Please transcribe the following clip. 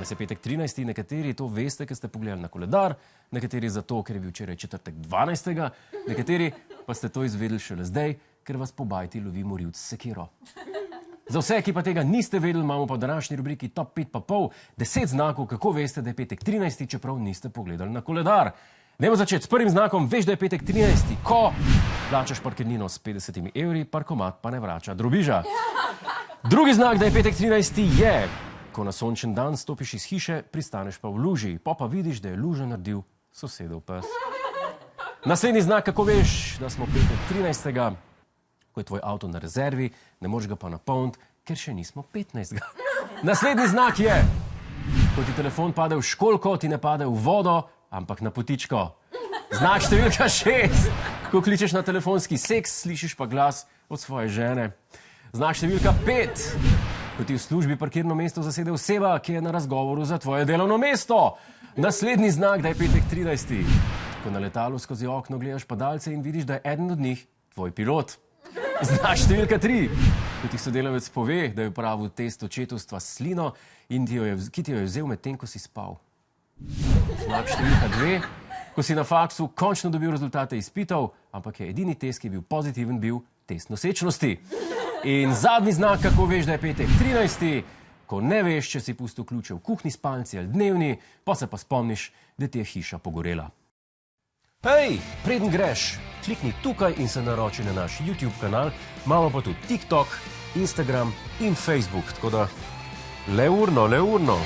Danes je petek 13. Nekateri to veste, ker ste pogledali na koledar, nekateri zato, ker je bil včeraj četrtek 12. Nekateri pa ste to izvedeli šele zdaj, ker vas po bajti lovi morilc s sekiro. Za vse, ki pa tega niste vedeli, imamo pa v današnji rubriki Top 5 pa pol 10 znakov, kako veste, da je petek 13. čeprav niste pogledali na koledar. Dajmo začeti s prvim znakom. Veš, da je petek 13. Ko plačaš parkirnino s 50 evri, parkomat pa ne vrača drobiža. Drugi znak, da je petek 13. je, ko na sončen dan stopiš iz hiše, pristaneš pa v luži, pa vidiš, da je lužo naredil sosedov pes. Naslednji znak, kako veš, da smo petek 13. Ko je tvoj avto na rezervi, ne moreš ga pa napolniti, ker še nismo 15. Naslednji znak je, ko ti telefon pade v školjko, ti ne pade v vodo, ampak na potičko. Znak številka 6, ko kličeš na telefonski seks, slišiš pa glas od svoje žene. Znak številka 5, ko ti v službi parkirno mesto zasede oseba, ki je na razgovoru za tvoje delovno mesto. Naslednji znak, da je petek 13. Ko na letalu skozi okno gledaš padalce in vidiš, da je eden od njih tvoj pilot. Znak številka 3, ko ti sodelavec pove, da je opravil test očetovstva s slino in ki ti jo je vzel med tem, ko si spal. Znak številka 2, ko si na faksu končno dobil rezultate izpitov, ampak je edini test, ki je bil pozitiven, bil test nosečnosti. In zadnji znak, kako veš, da je petek 13. Ko ne veš, če si pustil ključe v kuhni spalnici ali dnevni, pa se pa spomniš, da ti je hiša pogorela. Hej, preden greš, klikni tukaj in se naroči na naš YouTube kanal, imamo pa tudi TikTok, Instagram in Facebook, tako da le urno.